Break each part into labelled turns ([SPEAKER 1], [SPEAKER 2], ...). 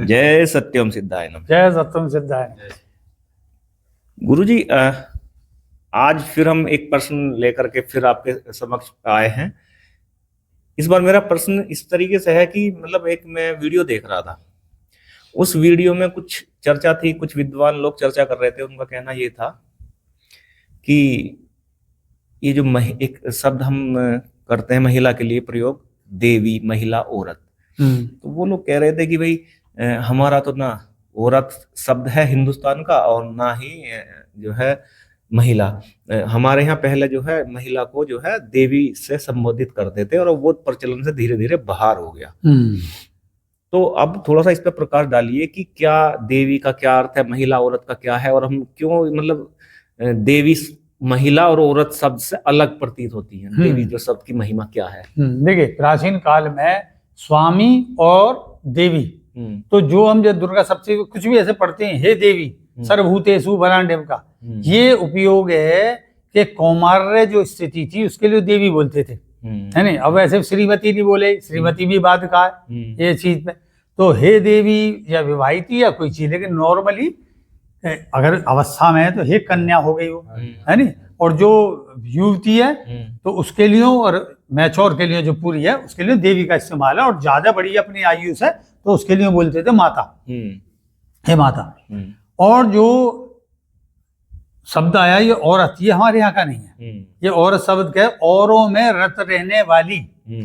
[SPEAKER 1] जय सत्यम सिद्धाय नमः।
[SPEAKER 2] जय सत्यम सिद्धाय।
[SPEAKER 1] गुरुजी, आज फिर हम एक प्रश्न लेकर के फिर आपके समक्ष आए हैं। इस बार मेरा प्रश्न इस तरीके से है कि मतलब एक मैं वीडियो देख रहा था, उस वीडियो में कुछ चर्चा थी, कुछ विद्वान लोग चर्चा कर रहे थे। उनका कहना ये था कि ये जो एक शब्द हम करते हैं महिला के लिए प्रयोग, देवी, महिला, औरत, तो वो लोग कह रहे थे कि भाई हमारा तो ना औरत शब्द है हिंदुस्तान का और ना ही जो है महिला। हमारे यहाँ पहले जो है महिला को जो है देवी से संबोधित करते थे और वो प्रचलन से धीरे धीरे बाहर हो गया। तो अब थोड़ा सा इस पर प्रकाश डालिए कि क्या देवी का क्या अर्थ है, महिला औरत का क्या है, और हम क्यों मतलब देवी महिला और औरत शब्द से अलग प्रतीत होती है। देवी जो शब्द की महिमा क्या है?
[SPEAKER 2] देखिए, प्राचीन काल में स्वामी और देवी, तो जो हम जो दुर्गा सप्तशती कुछ भी ऐसे पढ़ते हैं, हे देवी सर्वभूतेषु वराण्यम का, ये उपयोग है कि कौमार्य जो स्थिति थी उसके लिए देवी बोलते थे, है नहीं। अब ऐसे श्रीमती नहीं बोले, श्रीमती भी बाद का है ये चीज में। तो हे देवी या विवाहित या कोई चीज, लेकिन नॉर्मली अगर अवस्था में है तो हे कन्या हो गई वो, है नहीं। और जो युवती है तो उसके लिए, और मैच्योर के लिए जो पूरी है उसके लिए देवी का इस्तेमाल है। और ज्यादा बड़ी अपनी आयु से तो उसके लिए बोलते थे माता, हे माता। और जो शब्द आया ये औरत, ये हमारे यहाँ का नहीं है। ये औरत शब्द के औरों में रत रहने वाली।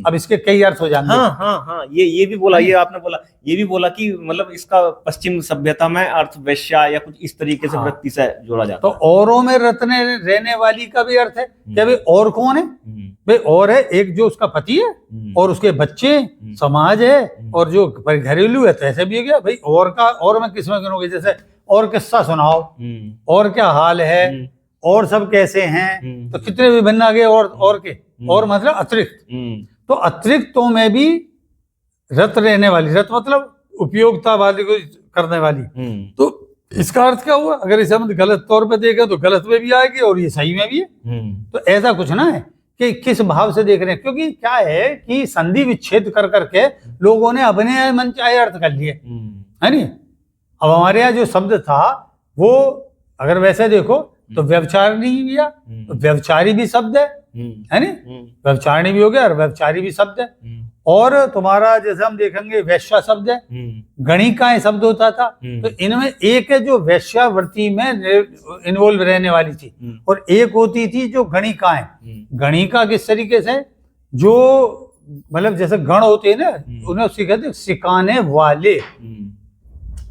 [SPEAKER 2] अब इसके कई अर्थ हो जाएंगे।
[SPEAKER 1] हाँ, ये भी बोला, ये आपने बोला, ये भी बोला कि मतलब इसका पश्चिम सभ्यता में अर्थ वैश्या या कुछ इस तरीके से वृत्ति से जोड़ा जाता
[SPEAKER 2] है। तो औरों में रतने रहने वाली का भी अर्थ है क्या भाई? और कौन है भाई? और है एक जो उसका पति है और उसके बच्चे, समाज है, और जो घरेलू है तो ऐसे भी हो गया भाई। और का और में किसमें गिनोगे? जैसे और किस्सा सुनाओ, और क्या हाल है, और सब कैसे हैं, तो कितने विभिन्न आ गए और के। और मतलब अतिरिक्त, तो अतिरिक्तों में भी रत रहने वाली, रत मतलब उपयोगिता वाली को करने वाली। तो इसका अर्थ क्या हुआ? अगर इसे हम गलत तौर पे देखें तो गलत में भी आएगी और ये सही में भी है। तो ऐसा कुछ ना है कि किस भाव से देख रहे हैं, क्योंकि क्या है कि संधि विच्छेद कर करके लोगों ने अपने मन चाहे अर्थ कर लिए, है नहीं। अब हमारे यहाँ जो शब्द था वो अगर वैसे देखो तो व्यभिचारिणी भी है, तो व्यभिचारी भी शब्द है नहीं, व्यभिचारिणी भी हो गया और व्यभिचारी भी शब्द है। और तुम्हारा जैसे हम देखेंगे वैश्या शब्द है, गणिकाएं शब्द होता था। तो इनमें एक है जो वैश्यावृत्ति में इन्वॉल्व रहने वाली थी, और एक होती थी जो गणिकाएं। गणिका किस तरीके से, जो मतलब जैसे गण होते हैं ना, उन्हें कहते सिखाने वाले।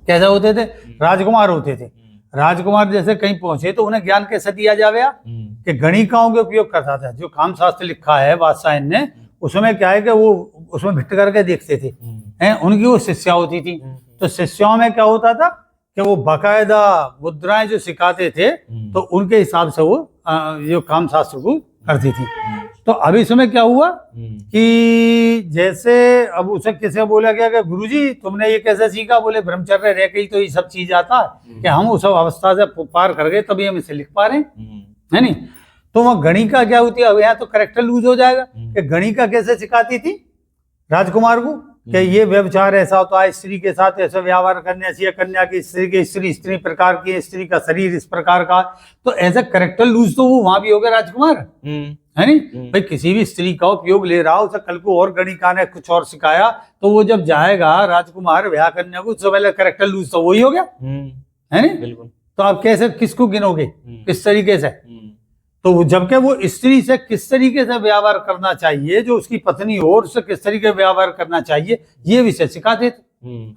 [SPEAKER 2] कैसे होते थे? राजकुमार होते थे। राजकुमार जैसे कहीं पहुंचे तो उन्हें ज्ञान कैसे दिया जाएगा कि गणिकाओं के उपयोग करता था। जो काम शास्त्र लिखा है वात्सायन ने, उसमें क्या है कि वो उसमें भिट करके देखते थे, हैं, उनकी वो शिष्या होती थी। तो शिष्याओं में क्या होता था कि वो बाकायदा मुद्राएं जो सिखाते थे, तो उनके हिसाब से वो जो काम शास्त्र को करती थी। तो अभी इसमें क्या हुआ कि जैसे अब उसे किसे बोला गया कि गुरुजी तुमने ये कैसे सीखा? बोले ब्रह्मचर्य रह गई तो ये सब चीज आता है कि हम उस अवस्था से पार कर गए तभी हम इसे लिख पा रहे हैं, है नहीं। तो वह गणिका क्या होती है? अब यहाँ तो करेक्टर लूज हो जाएगा कि गणिका कैसे सिखाती थी राजकुमार को कि ये व्यभिचार ऐसा होता है, स्त्री के साथ ऐसा व्यवहार करने चाहिए, कन्या की स्त्री की स्त्री प्रकार की, स्त्री का शरीर इस प्रकार का। तो ऐसा करेक्टर लूज तो वो वहां भी हो गया राजकुमार, है नहीं भाई। किसी भी स्त्री का उपयोग ले रहा हो, उसे कल को और गणिका ने कुछ और सिखाया, तो वो जब जाएगा राजकुमार ब्याह कन्या को, उससे पहले करेक्टर लूज तो वही हो गया, है नहीं। तो आप कैसे किसको गिनोगे, किस तरीके से? तो जबकि वो स्त्री से किस तरीके से व्यवहार करना चाहिए, जो उसकी पत्नी हो, उससे किस तरीके से व्यवहार करना चाहिए, ये विषय सिखाते थे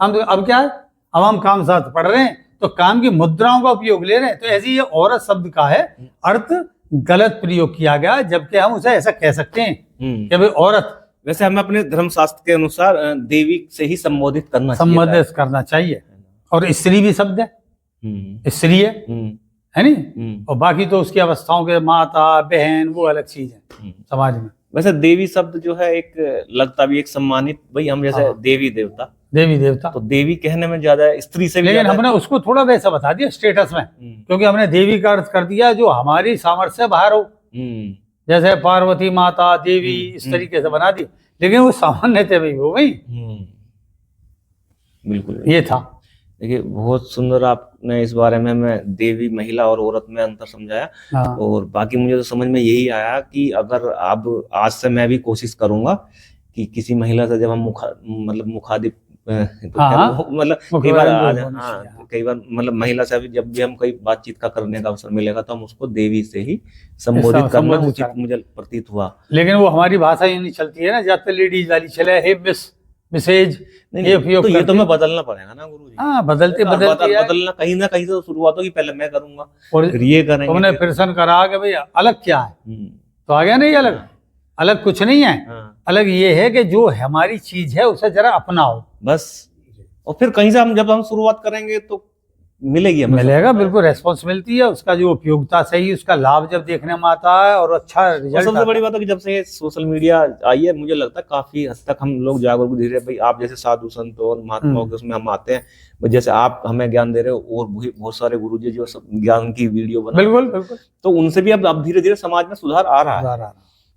[SPEAKER 2] हम। अब क्या है, अब हम काम शास्त्र पढ़ रहे हैं तो काम की मुद्राओं का उपयोग ले रहे हैं। तो ऐसे ये औरत शब्द का है अर्थ गलत प्रयोग किया गया, जबकि हम उसे ऐसा कह सकते हैं कि भाई औरत।
[SPEAKER 1] वैसे हमें अपने धर्मशास्त्र के अनुसार देवी से ही संबोधित
[SPEAKER 2] करना चाहिए। और स्त्री भी शब्द है, स्त्री है नहीं। और बाकी तो उसकी अवस्थाओं के माता बहन वो अलग चीज है समाज में।
[SPEAKER 1] वैसे देवी शब्द जो है एक लगता भी एक सम्मानित, भाई हम जैसे देवी देवता, तो देवी कहने में ज्यादा स्त्री से भी,
[SPEAKER 2] लेकिन हमने उसको थोड़ा वैसा बता दिया स्टेटस में, क्योंकि हमने देवी का अर्थ कर दिया जो हमारी सामर्थ्य से बाहर हो, जैसे पार्वती माता देवी इस तरीके से बना दी। लेकिन वो सामान्य थे भाई, वो भाई
[SPEAKER 1] बिल्कुल।
[SPEAKER 2] ये था।
[SPEAKER 1] देखिए बहुत सुंदर आपने इस बारे में मैं देवी, महिला और औरत में अंतर समझाया।
[SPEAKER 2] हाँ
[SPEAKER 1] और बाकी मुझे तो समझ में यही आया कि अगर अब आज से मैं भी कोशिश करूंगा कि किसी महिला से जब हम मुखातिब तो
[SPEAKER 2] हाँ
[SPEAKER 1] क्या
[SPEAKER 2] हाँ,
[SPEAKER 1] मतलब कई बार
[SPEAKER 2] मुखबिर होनी
[SPEAKER 1] हाँ
[SPEAKER 2] चाहिए।
[SPEAKER 1] कई बार मतलब महिला से भी जब भी हम कई बातचीत का करने का अवसर मिलेगा तो हम उसको देवी से ही संबोधित करना
[SPEAKER 2] संबोधित
[SPEAKER 1] उचित
[SPEAKER 2] करना।
[SPEAKER 1] मुझे प्रतीत हुआ।
[SPEAKER 2] लेकिन वो हमारी भाषा ही नहीं चलती है ना, ज्यादातर लेडीज वाली चले, हे मिस, मिसेज,
[SPEAKER 1] नहीं
[SPEAKER 2] ये
[SPEAKER 1] नहीं
[SPEAKER 2] उपयोग
[SPEAKER 1] तो ये तो
[SPEAKER 2] करती।
[SPEAKER 1] मैं बदलना पड़ेगा ना गुरु जी।
[SPEAKER 2] हाँ, बदलते बदलते यार।
[SPEAKER 1] बदलना कहीं ना कहीं से तो शुरुआत होगी, पहले मैं करूंगा
[SPEAKER 2] और
[SPEAKER 1] फिर ये करेंगे
[SPEAKER 2] तुमने
[SPEAKER 1] फिर।
[SPEAKER 2] प्रश्न करा कि भाई अलग क्या है, तो आ गया नहीं अलग।
[SPEAKER 1] हाँ।
[SPEAKER 2] अलग कुछ नहीं है।
[SPEAKER 1] हाँ।
[SPEAKER 2] अलग ये है कि जो हमारी चीज है उसे जरा अपनाओ
[SPEAKER 1] बस। और फिर कहीं से जब हम शुरुआत करेंगे तो मिलेगी हमें,
[SPEAKER 2] मिलेगा, बिल्कुल रेस्पॉन्स मिलती है। उसका जो उपयोगिता सही, उसका लाभ जब देखने में आता है और अच्छा
[SPEAKER 1] और
[SPEAKER 2] रिजल्ट
[SPEAKER 1] सबसे बड़ी
[SPEAKER 2] आता
[SPEAKER 1] बात है कि जब से ये सोशल मीडिया आई है मुझे लगता है काफी हद तक हम लोग जागरूक धीरे भाई आप जैसे साधु संत और महात्माओं के उसमें हम आते हैं, भाई जैसे आप हमें ज्ञान दे रहे हो और बहुत सारे गुरुजी जो सब ज्ञान की वीडियो
[SPEAKER 2] है।
[SPEAKER 1] बना
[SPEAKER 2] बिल्कुल बिल्कुल।
[SPEAKER 1] तो उनसे भी अब धीरे धीरे समाज में सुधार आ रहा है।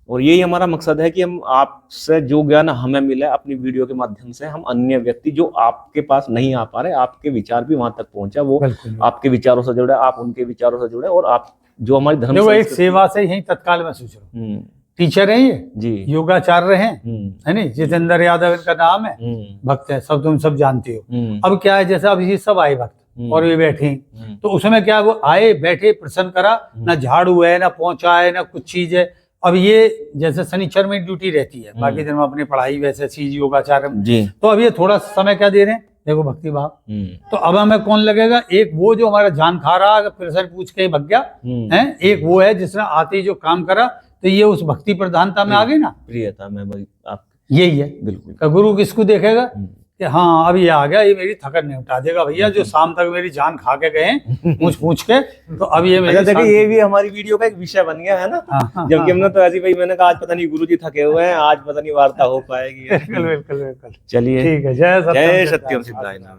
[SPEAKER 1] और यही हमारा मकसद है कि हम आपसे जो ज्ञान हमें मिला है अपनी वीडियो के माध्यम से हम अन्य व्यक्ति जो आपके पास नहीं आ पा रहे, आपके विचार भी वहां तक पहुंचा, वो
[SPEAKER 2] बिल्कुल।
[SPEAKER 1] आपके विचारों से जुड़े, आप उनके विचारों से जुड़े और आप जो हमारी धर्म
[SPEAKER 2] देखो एक
[SPEAKER 1] संस्कृति-
[SPEAKER 2] सेवा से यही तत्काल में सोच रहा हूँ।
[SPEAKER 1] हम्म,
[SPEAKER 2] टीचर है ये,
[SPEAKER 1] जी
[SPEAKER 2] योगाचार्य हैं, है नहीं, जितेंद्र यादव इनका नाम है, भक्त है, सब तुम सब जानते हो। अब क्या है, जैसे अब ये सब आए भक्त और वे बैठे, तो उसमें क्या वो आए बैठे प्रसन्न करा, ना झाड़ू है, ना पोंछा है, ना कुछ चीज है। अब ये जैसे शनिचर में ड्यूटी रहती है, बाकी दिन में अपनी पढ़ाई वैसे चीज योगाचार्य में,
[SPEAKER 1] जी
[SPEAKER 2] तो अब ये थोड़ा समय क्या दे रहे हैं, देखो भक्ति भाव। तो अब हमें कौन लगेगा, एक वो जो हमारा जान खा रहा, प्रश्न पूछ के भग गया है, एक वो है जिसने आते ही जो काम करा, तो ये उस भक्ति प्रधानता में आ गई ना,
[SPEAKER 1] प्रियता में भाई आप
[SPEAKER 2] यही है।
[SPEAKER 1] बिल्कुल
[SPEAKER 2] गुरु किसको देखेगा कि हाँ अब ये आ गया, ये मेरी थकन नहीं उठा देगा भैया, जो शाम तक मेरी जान खा के गए पूछ पूछ के, तो अब ये मेरी
[SPEAKER 1] देखिए ये भी हमारी वीडियो का एक विषय बन गया है ना। जबकि हमने तो ऐसी भाई मैंने कहा आज पता नहीं गुरुजी थके हुए हैं, आज पता नहीं वार्ता हो पाएगी।
[SPEAKER 2] बिल्कुल बिल्कुल बिल्कुल।
[SPEAKER 1] चलिए
[SPEAKER 2] ठीक है, जय
[SPEAKER 1] जय सत्यम सिद्धाय नाम।